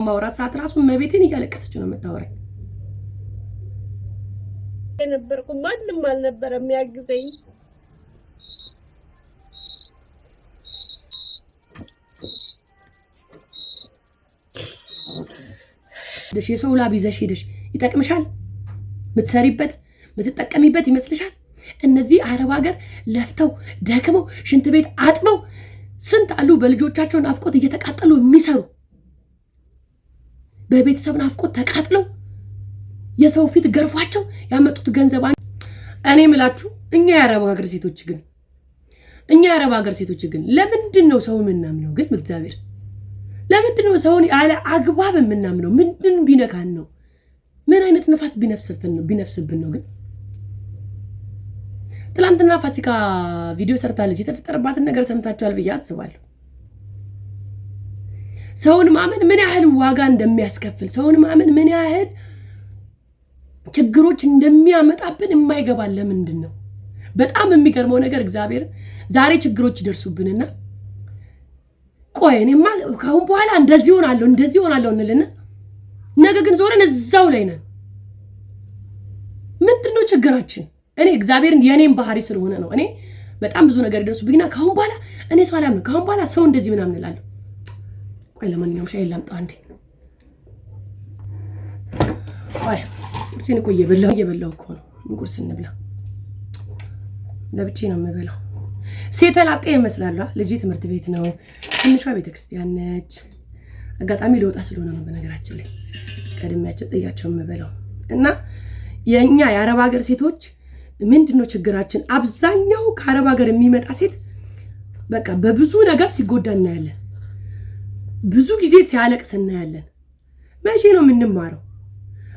ማውራት ሰዓት ራሱ መቤቴን እያለቀሰች ነው የምታወራኝ። የነበርኩ ማንንም አልነበረም የሚያግዘኝ። የሰው ላብ ይዘሽ ሄደሽ ይጠቅምሻል? ምትሰሪበት ምትጠቀሚበት ይመስልሻል? እነዚህ አረብ ሀገር ለፍተው ደክመው ሽንት ቤት አጥበው ስንት አሉ በልጆቻቸው ናፍቆት እየተቃጠሉ የሚሰሩ በቤተሰብ ናፍቆት ተቃጥለው የሰው ፊት ገርፏቸው ያመጡት ገንዘብ። እኔ ምላችሁ እኛ የአረብ ሀገር ሴቶች ግን ለምንድን ነው ሰው የምናምነው? ግን እግዚአብሔር ለምንድን ነው ሰውን ያለ አግባብ የምናምነው? ምንድን ቢነካን ነው? ምን አይነት ነፋስ ቢነፍስብን ነው? ግን ትላንትና ፋሲካ ቪዲዮ ሰርታለች። የተፈጠረባትን ነገር ሰምታችኋል ብዬ አስባለሁ። ሰውን ማመን ምን ያህል ዋጋ እንደሚያስከፍል፣ ሰውን ማመን ምን ያህል ችግሮች እንደሚያመጣብን የማይገባን ለምንድን ነው? በጣም የሚገርመው ነገር እግዚአብሔር ዛሬ ችግሮች ይደርሱብንና ቆይ እኔማ ካሁን በኋላ እንደዚህ ሆናለሁ እንልና ነገ ግን ዞረን እዛው ላይ ነን። ምንድነው ችግራችን? እኔ እግዚአብሔርን የኔን ባህሪ ስለሆነ ነው። እኔ በጣም ብዙ ነገር ይደርሱብኝና ካሁን በኋላ እኔ ሰው አላምንም፣ ካሁን በኋላ ሰው እንደዚህ ምናምን እላለሁ። ቆይ ለማንኛውም ሻይ ላምጣ አንዴ። ቆይ ቁርሴን እኮ እየበላሁ እኮ ነው። ቁርስ እንብላ። ለብቻዬ ነው የምበላው። ሴተላጤ ይመስላል። ልጄ ትምህርት ቤት ነው፣ ትንሿ ቤተክርስቲያን ነች። አጋጣሚ ልወጣ ስለሆነ ነው በነገራችን ላይ ቀድሜያቸው ጥያቸው የምበላው። እና የኛ የአረብ ሀገር ሴቶች ምንድነው ችግራችን? አብዛኛው ከአረብ ሀገር የሚመጣ ሴት በቃ በብዙ ነገር ሲጎዳ እናያለን። ብዙ ጊዜ ሲያለቅስ እናያለን። መቼ ነው የምንማረው?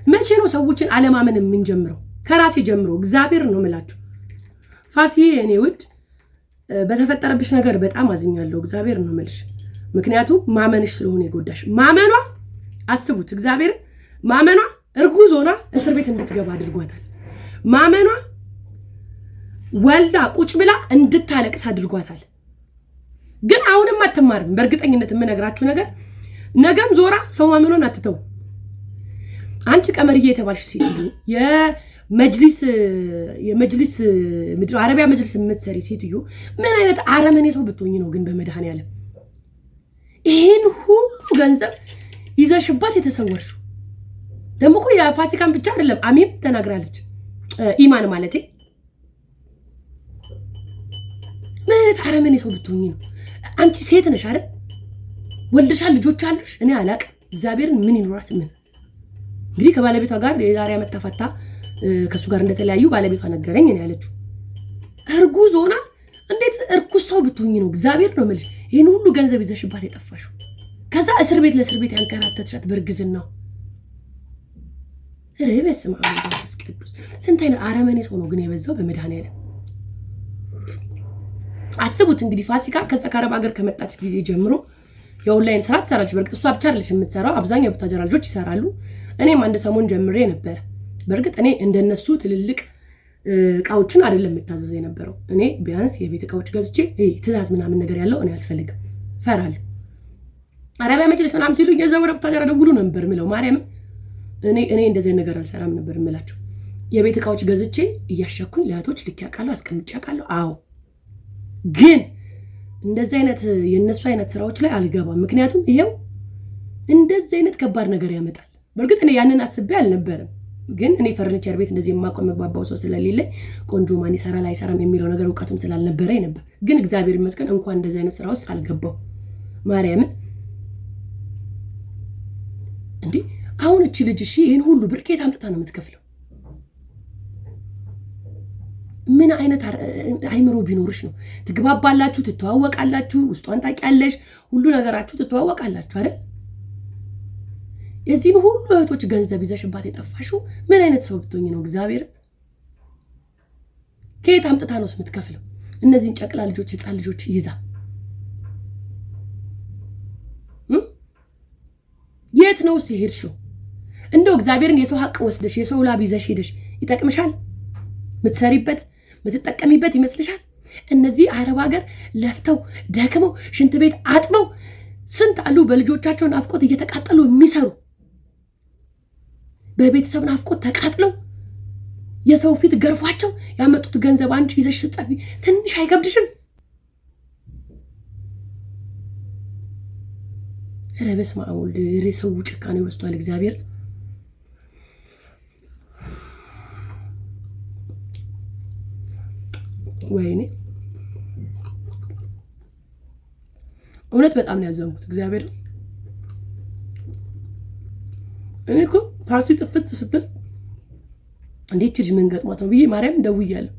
መቼ ነው ሰዎችን አለማመን የምንጀምረው? ከራሴ ጀምሮ እግዚአብሔር ነው የምላችሁ። ፋሲዬ እኔ ውድ በተፈጠረብሽ ነገር በጣም አዝኛለሁ። እግዚአብሔር ነው የምልሽ። ምክንያቱም ማመንሽ ስለሆነ የጎዳሽ። ማመኗ አስቡት፣ እግዚአብሔር ማመኗ እርጉዝ ሆና እስር ቤት እንድትገባ አድርጓታል። ማመኗ ወልዳ ቁጭ ብላ እንድታለቅስ አድርጓታል። ግን አሁንም አትማርም። በእርግጠኝነት የምነግራችሁ ነገር ነገም ዞራ ሰው ማመኗን አትተው። አንቺ ቀመርዬ የተባልሽ ሴትዮ የመጅሊስ ምድር አረቢያ መጅሊስ የምትሰሪ ሴትዮ ምን አይነት አረመኔ ሰው ብትሆኚ ነው ግን በመድኃኔዓለም ይሄን ሁሉ ገንዘብ ይዘሽባት የተሰወርሽው? ደግሞ እኮ የፋሲካን ብቻ አይደለም አሚም ተናግራለች። ኢማን ማለቴ ምን አይነት አረመኔ ሰው ብትሆኚ ነው? አንቺ ሴት ነሽ አይደል? ወልደሻል፣ ልጆች አሉሽ። እኔ አላቅም እግዚአብሔርን ምን ይኖራት ምን። እንግዲህ ከባለቤቷ ጋር የዛሬ ዓመት ተፈታ ከሱ ጋር እንደተለያዩ ባለቤቷ ነገረኝ ነው ያለችው። እርጉዝ ሆና እንዴት እርኩስ ሰው ብትሆኚ ነው? እግዚአብሔር ነው የምልሽ ይሄን ሁሉ ገንዘብ ይዘሽባት የጠፋሽው። ከዛ እስር ቤት ለእስር ቤት ያንከራተትሻት በእርግዝናው። በስመ አብ ወመንፈስ ቅዱስ። ስንት አይነት አረመኔ ሰው ነው ግን የበዛው በመድኃኔዓለም። አስቡት እንግዲህ ፋሲካ ከዛ ከአረብ ሀገር ከመጣች ጊዜ ጀምሮ የኦንላይን ስራ ትሰራለች። በእርግጥ እሷ ብቻ አይደለች የምትሰራው፣ አብዛኛው የቡታጀራ ልጆች ይሰራሉ። እኔም አንድ ሰሞን ጀምሬ ነበር። በእርግጥ እኔ እንደነሱ ትልልቅ እቃዎችን አይደለም የምታዘዘው የነበረው። እኔ ቢያንስ የቤት እቃዎች ገዝቼ ትእዛዝ ምናምን ነገር ያለው እኔ አልፈልግም፣ እፈራለሁ። አረቢያ መጅሊስ ምናምን ሲሉ የዘወረ ቡታጀራ ደውሉ ነበር ምለው ማርያምን። እኔ እንደዚህ ነገር አልሰራም ነበር የምላቸው። የቤት እቃዎች ገዝቼ እያሸኩኝ ለእህቶች ልክ ያውቃለሁ፣ አስቀምጬ ያውቃለሁ። አዎ ግን እንደዚህ አይነት የነሱ አይነት ስራዎች ላይ አልገባም። ምክንያቱም ይሄው እንደዚህ አይነት ከባድ ነገር ያመጣል። በእርግጥ እኔ ያንን አስቤ አልነበረም። ግን እኔ ፈርኒቸር ቤት እንደዚህ የማቆም መግባባው ሰው ስለሌለ ቆንጆ ማን ይሰራል አይሰራም የሚለው ነገር እውቀቱም ስላልነበረኝ ነበር። ግን እግዚአብሔር ይመስገን እንኳን እንደዚህ አይነት ስራ ውስጥ አልገባው። ማርያምን እንዴ አሁን እቺ ልጅ እሺ ይሄን ሁሉ ብር ከየት አምጥታ ነው የምትከፍለው? ምን አይነት አይምሮ ቢኖርሽ ነው? ትግባባላችሁ፣ ትተዋወቃላችሁ፣ ውስጧን ታውቂያለሽ፣ ሁሉ ነገራችሁ ትተዋወቃላችሁ አይደል? የዚህን ሁሉ እህቶች ገንዘብ ይዘሽባት የጠፋሽው ምን አይነት ሰው ብትሆኚ ነው? እግዚአብሔር ከየት አምጥታ ነው የምትከፍለው? እነዚህን ጨቅላ ልጆች ህፃን ልጆች ይዛ የት ነው ሲሄድሽው? እንደው እግዚአብሔርን የሰው ሀቅ ወስደሽ የሰው ላብ ይዘሽ ሄደሽ ይጠቅምሻል? ምትሰሪበት ምትጠቀሚበት ይመስልሻል? እነዚህ አረብ ሀገር ለፍተው ደክመው ሽንት ቤት አጥበው ስንት አሉ በልጆቻቸው ናፍቆት እየተቃጠሉ የሚሰሩ በቤተሰብ ናፍቆት ተቃጥለው የሰው ፊት ገርፏቸው ያመጡት ገንዘብ አንቺ ይዘሽ ስትጸፊ ትንሽ አይከብድሽም? ረበስ ማውል ሬሰው ጭካኔ ወስቷል እግዚአብሔር። ወይኔ እውነት በጣም ነው ያዘንኩት እግዚአብሔር። እኔ እኮ ፋሲ ጥፍት ስትል እንዴት ልጅ ምን ገጥሟት ነው ብዬ ማርያም ደውያለሁ።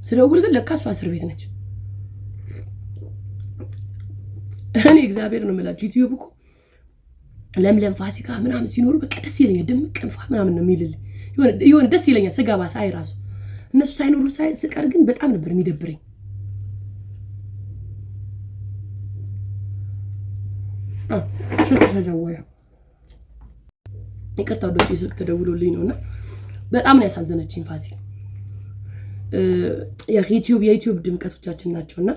ስደውል ግን ለካ እሷ እስር ቤት ነች። እኔ እግዚአብሔር ነው የምላችሁ ዩቲዩብ እኮ ለምለም ፋሲካ ምናምን ሲኖሩ በቃ ደስ ይለኛል። ድምቅ እንፋ ምናምን ነው የሚልልኝ የሆነ ደስ ይለኛል ስገባ ሳይ ራሱ። እነሱ ሳይኖሩ ሳይ ስቀር ግን በጣም ነበር የሚደብረኝ። ስልክ ተደወለ። ይቅርታ ወዶች ስልክ ተደውሎልኝ ነውና በጣም ነው ያሳዘነችኝ ፋሲ። የዩቲዩብ ድምቀቶቻችን ናቸውና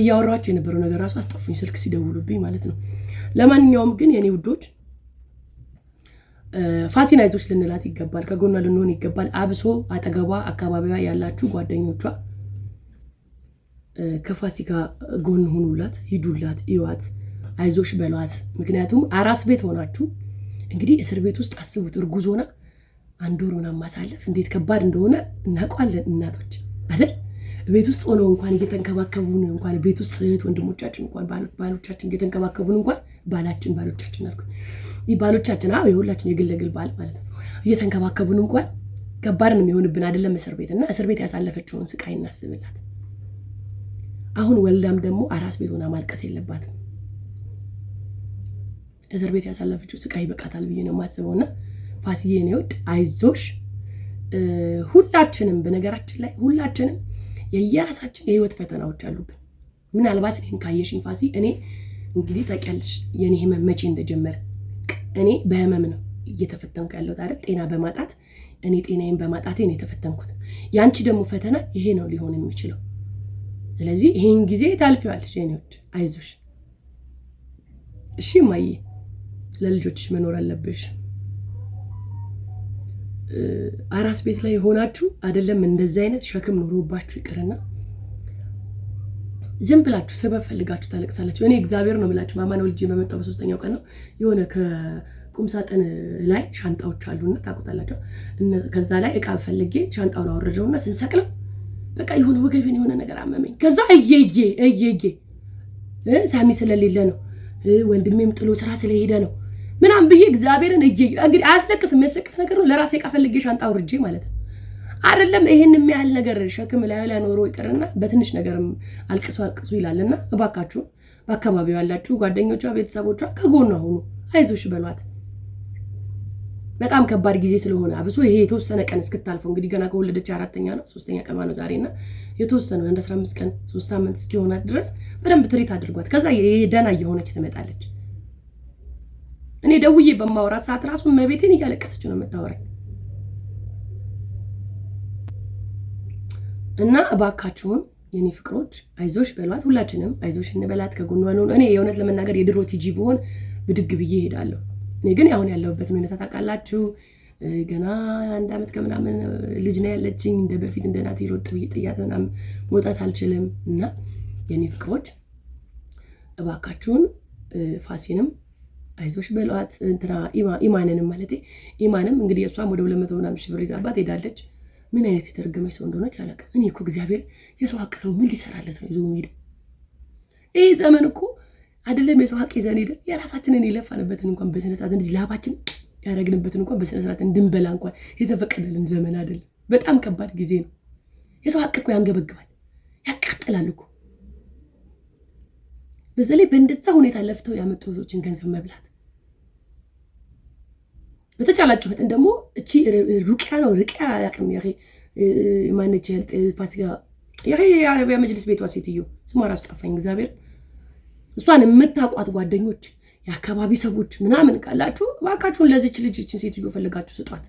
ያወራቸው የነበረው ነገር ራሱ አስጠፉኝ ስልክ ሲደውሉብኝ ማለት ነው። ለማንኛውም ግን የኔ ውዶች ፋሲን አይዞሽ ልንላት ይገባል፣ ከጎኗ ልንሆን ይገባል። አብሶ አጠገቧ አካባቢዋ ያላችሁ ጓደኞቿ ከፋሲካ ጎን ሆኑላት፣ ሂዱላት፣ ይዋት፣ አይዞሽ በሏት። ምክንያቱም አራስ ቤት ሆናችሁ እንግዲህ እስር ቤት ውስጥ አስቡት፣ እርጉዝ ሆና 1 ወር ምናምን ማሳለፍ እንዴት ከባድ እንደሆነ እናውቃለን እናቶች አይደል? ቤት ውስጥ ሆነው እንኳን እየተንከባከቡን እንኳን ቤት ውስጥ እህት ወንድሞቻችን እንኳን ባሎቻችን እየተንከባከቡን እንኳን ባሎቻችን አልኩ ባሎቻችን የሁላችን የግለግል ባል ማለት ነው እየተንከባከቡን እንኳን ከባድ ነው የሚሆንብን አይደለም እስር ቤት። እና እስር ቤት ያሳለፈችውን ስቃይ እናስብላት። አሁን ወልዳም ደግሞ አራስ ቤት ሆና ማልቀስ የለባትም። እስር ቤት ያሳለፈችው ስቃይ ይበቃታል ብዬ ነው የማስበውና ፋሲዬ ነው ወድ አይዞሽ። ሁላችንም በነገራችን ላይ ሁላችንም የየራሳችን የህይወት ፈተናዎች አሉብን። ምናልባት እኔን ካየሽኝ ፋሲ እኔ እንግዲህ ታውቂያለሽ የኔ ህመም መቼ እንደጀመረ። እኔ በህመም ነው እየተፈተንኩ ያለሁት አይደል? ጤና በማጣት እኔ ጤናዬን በማጣቴ ነው የተፈተንኩት። ያንቺ ደግሞ ፈተና ይሄ ነው ሊሆን የሚችለው። ስለዚህ ይሄን ጊዜ ታልፊዋለሽ የኔ ወድ አይዞሽ። እሺ ማዬ ለልጆችሽ መኖር አለብሽ። አራስ ቤት ላይ ሆናችሁ አይደለም እንደዚህ አይነት ሸክም ኖሮባችሁ ይቅርና ዝም ብላችሁ ሰበብ ፈልጋችሁ ታለቅሳላችሁ። እኔ እግዚአብሔር ነው የምላችሁ ማማን ወልጄ በመጣው በ3ኛው ቀን ነው የሆነ ከቁም ሳጥን ላይ ሻንጣዎች አሉና ታውቁታላችሁ። ከዛ ላይ እቃ ፈልጌ ሻንጣውን አወረደውና ስንሰቅለው በቃ የሆነ ወገቤን የሆነ ነገር አመመኝ። ከዛ እየዬ ሳሚ ስለሌለ ነው ወንድሜም ጥሎ ስራ ስለሄደ ነው ምናምን ብዬ እግዚአብሔርን እንግዲህ አያስለቅስም። የሚያስለቅስ ነገር ነው ለራሴ እቃ ፈልጌ ሻንጣ አውርጄ ማለት ነው አይደለም። ይሄን የሚያህል ነገር ሸክም ላይ ኖሮ ይቅርና በትንሽ ነገርም አልቅሱ ይላልና እባካችሁ በአካባቢው ያላችሁ ጓደኞቿ፣ ቤተሰቦቿ ከጎኗ ሁኑ፣ አይዞሽ በሏት። በጣም ከባድ ጊዜ ስለሆነ አብሶ ይሄ የተወሰነ ቀን እስክታልፈው እንግዲህ ገና ከወለደች 4ኛ ነው 3ኛ ቀኗ ነው ዛሬና የተወሰነ እንደ 15 ቀን 3 ሳምንት እስኪሆናት ድረስ በደንብ ትሪት አድርጓት። ከዛ ደህና እየሆነች ትመጣለች። እኔ ደውዬ በማወራት ሰዓት ራሱ መቤቴን እያለቀሰች ነው የምታወራኝ። እና እባካችሁን የኔ ፍቅሮች አይዞሽ በሏት፣ ሁላችንም አይዞሽ እንበላት፣ ከጎኗ ነው። እኔ የእውነት ለመናገር የድሮ ቲጂ ብሆን ብድግ ብዬ እሄዳለሁ። እኔ ግን አሁን ያለሁበትን ሁኔታ ታውቃላችሁ። ገና 1 ዓመት ከምናምን ልጅ ነው ያለችኝ። እንደ በፊት እንደ ናቲ ሮጥ ብዬ ጥያት ምናምን መውጣት አልችልም። እና የኔ ፍቅሮች እባካችሁን ፋሲንም አይዞሽ በሏት። እንትና ኢማንንም ማለት ኢማንም እንግዲህ እሷም ወደ 200 ምናምን ሺህ ብር ይዛባት ሄዳለች። ምን አይነት የተረገመች ሰው እንደሆነች አላውቅም። እኔ እኮ እግዚአብሔር የሰው ሀቅ ሰው ምን ሊሰራለት ነው ይዞ የሚሄደው? ይሄ ዘመን እኮ አይደለም የሰው ሀቅ ይዘን ሄደን የራሳችንን የለፋንበትን እንኳን በስነ ስርዓት እንደዚህ ላባችን ያደረግንበትን እንኳን በስነ ስርዓት እንድንበላ እንኳን የተፈቀደልን ዘመን አይደለም። በጣም ከባድ ጊዜ ነው። የሰው ሀቅ እኮ ያንገበግባል፣ ያቃጥላል እኮ። በዛ ላይ በእንደዛ ሁኔታ ለፍተው ያመጡ ሰዎችን ገንዘብ መብላት። በተቻላችሁ መጠን ደግሞ እቺ ሩቂያ ያቅም ያሬ ማነች ያልጥ ፋሲካ ያሬ የአረቢያ መጅልስ ቤቷ ሴትዮ ስሟ ራሱ ጠፋኝ እግዚአብሔር። እሷን የምታቋት ጓደኞች፣ የአካባቢ ሰዎች ምናምን ካላችሁ እባካችሁን ለዚች ልጅ እቺን ሴትዮ ፈልጋችሁ ስጧት።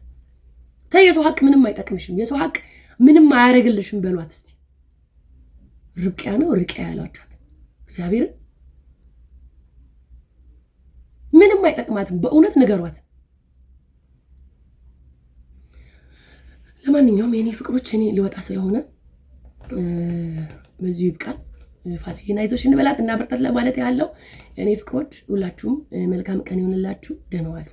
ተይ የሰው ሀቅ ምንም አይጠቅምሽም፣ የሰው ሀቅ ምንም አያረግልሽም በሏት እስቲ። ርቂያ ያላችኋት እግዚአብሔር ምንም አይጠቅማትም። በእውነት ንገሯት። ለማንኛውም የኔ ፍቅሮች እኔ ልወጣ ስለሆነ በዚሁ ይብቃል። ፋሲካን አይዞሽ እንበላት እና በርታት ለማለት ያለው የኔ ፍቅሮች ሁላችሁም መልካም ቀን ይሁንላችሁ። ደህና ዋሉ።